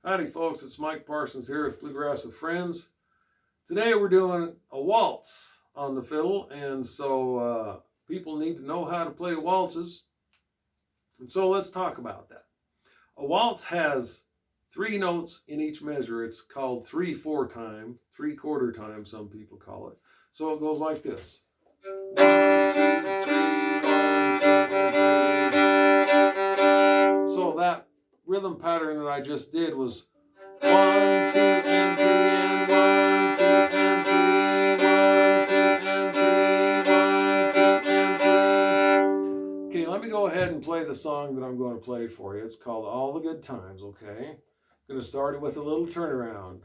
Howdy folks, it's Mike Parsons here with Bluegrass with Friends. Today we're doing a waltz on the fiddle, and so people need to know how to play waltzes. And so let's talk about that. A waltz has 3 notes in each measure. It's called 3/4 time, 3/4 time some people call it. So it goes like this. 1, 2, 3, 1, 2, 3. So that rhythm pattern that I just did was 1, 2, and 3, and 1, 2, and 3, 1, 2, and 3, 1, 2, and 3. Okay, let me go ahead and play the song that I'm going to play for you. It's called All the Good Times, okay? I'm going to start it with a little turnaround.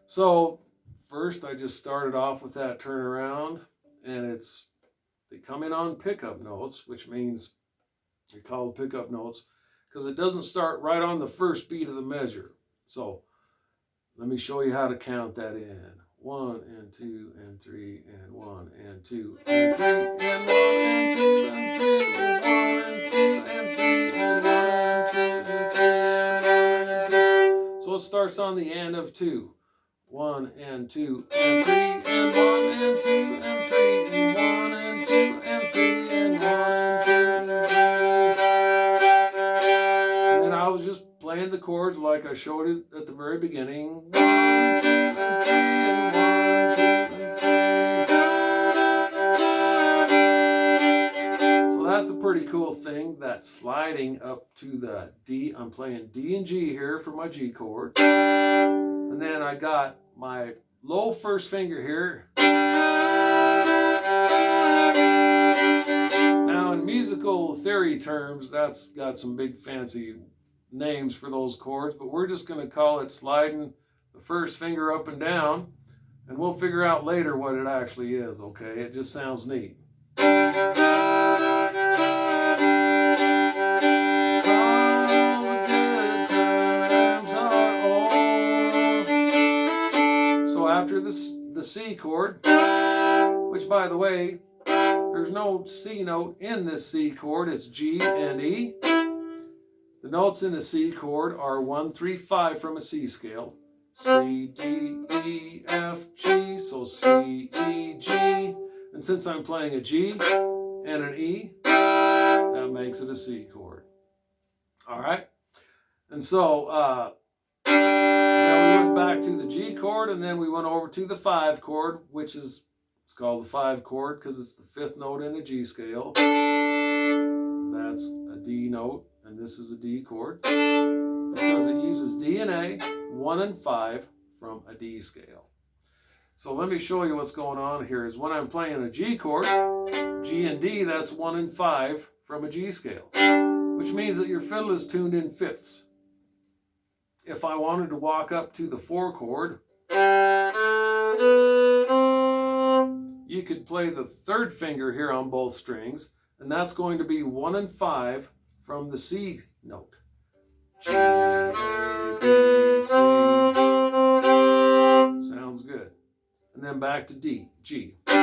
So first I just started off with that turnaround, and they come in on pickup notes, which means they're called pickup notes because it doesn't start right on the first beat of the measure. So let me show you how to count that in. 1 and 2 and 3 and 1 and 2 and 3 and 1 and 2 and 3 and 1 and 2 and 3 and 1 and 2 and 3 and 1 and 2. So it starts on the end of 2. 1 and 2 and 3 and 1 and 2 and 3 and 1 and 2 and 3 and 1 and 2 and 3. And then I was just playing the chords like I showed it at the very beginning. 1, 2 and 3 and 1, 2 and 3. So that's a pretty cool thing, that sliding up to the D. I'm playing D and G here for my G chord. And then I got my low first finger here. Now in musical theory terms, that's got some big fancy names for those chords, but we're just going to call it sliding the first finger up and down, and we'll figure out later what it actually is, okay? It just sounds neat. So after the C chord, which by the way, there's no C note in this C chord, it's G and E. The notes in the C chord are 1, 3, 5 from a C scale. C, D, E, F, G, so C, E, G. And since I'm playing a G and an E, that makes it a C chord. All right? And so now we went back to the G chord, and then we went over to the 5 chord, which is, it's called the 5 chord because it's the 5th note in a G scale. That's a D note, and this is a D chord because it uses D and A, 1 and 5 from a D scale. So let me show you what's going on here. Is when I'm playing a G chord, G and D, that's 1 and 5 from a G scale, which means that your fiddle is tuned in fifths. If I wanted to walk up to the 4 chord, you could play the 3rd finger here on both strings, and that's going to be 1 and 5 from the C note. G, A, B, C. Sounds good. And then back to D, G. So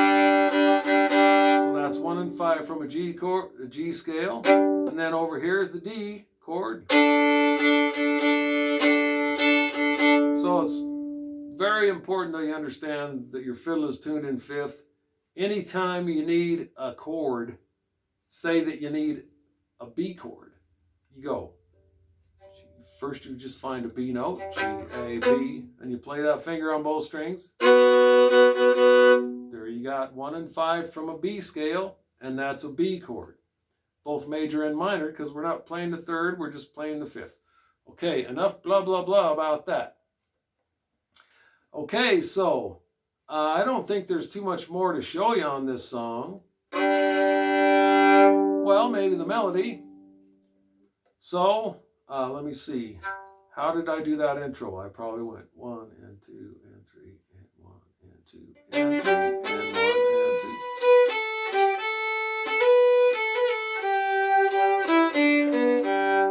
that's 1 and 5 from a G chord, a G scale, and then over here is the D chord. So it's very important that you understand that your fiddle is tuned in 5th. Anytime you need a chord, say that you need a B chord, you go. First you just find a B note, G, A, B, and you play that finger on both strings. There you got 1 and 5 from a B scale, and that's a B chord. Both major and minor, because we're not playing the 3rd, we're just playing the 5th. Okay, enough blah, blah, blah about that. Okay, so I don't think there's too much more to show you on this song. Well, maybe the melody. So, let me see. How did I do that intro? I probably went 1 and 2 and 3 and 1 and 2 and 3 and 1 and 2.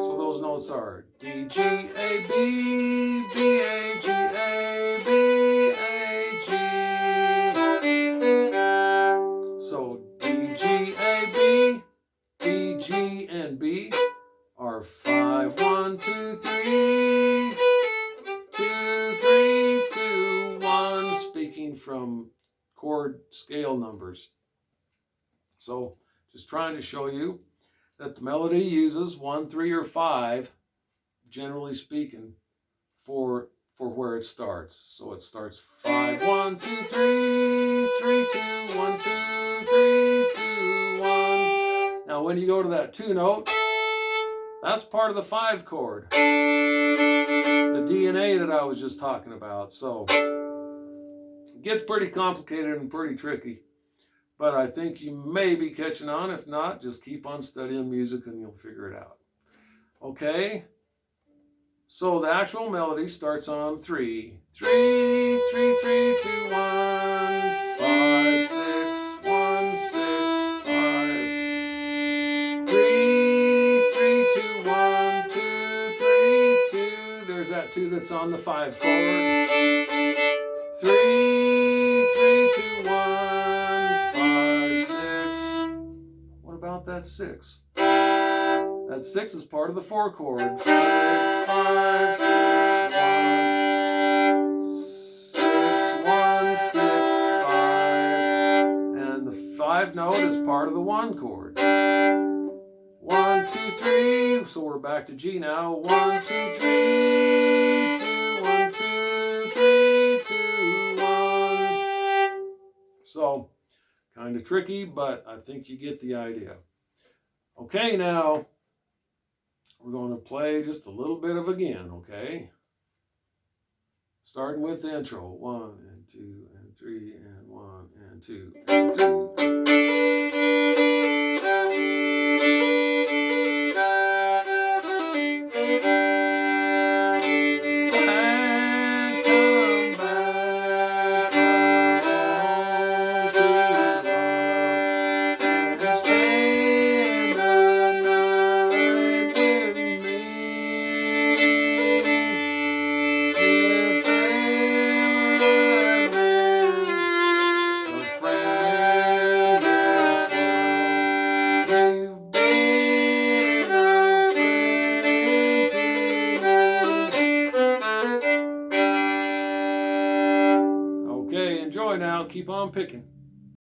So those notes are D, G, A, B, B, A, G, A, B, A, G. So D, G, A, B, D, G, and B are 5, 1, 2, 3, 2, 3, 2, 1, speaking from chord scale numbers. So just trying to show you that the melody uses 1, 3, or 5, generally speaking, for where it starts. So it starts 5, 1, 2, 3, 3, 2, 1, 2, 3, 2, 1. Now when you go to that 2 note, that's part of the 5 chord, the D and A that I was just talking about. So it gets pretty complicated and pretty tricky, but I think you may be catching on. If not, just keep on studying music and you'll figure it out. Okay, so the actual melody starts on 3, 3, 3, 3, 2, 1, 5, 6, 1, 6, 5, 3, 3, 2, 1, 2, 3, 2. There's that 2 that's on the 5 chord. 3, 3, 2, 1, 5, 6. What about that 6? That 6 is part of the 4 chord. 6, 5, 6, 1, 6, 1, 6, 5. And the 5 note is part of the 1 chord. 1, 2, 3. So we're back to G now. 1, 2, 3, 2, 1, 2, 3, 2, 1. So kind of tricky, but I think you get the idea. Okay, now we're going to play just a little bit of again, okay? Starting with the intro. 1 and 2 and 3 and 1 and 2 and 3. Okay, enjoy now. Keep on picking.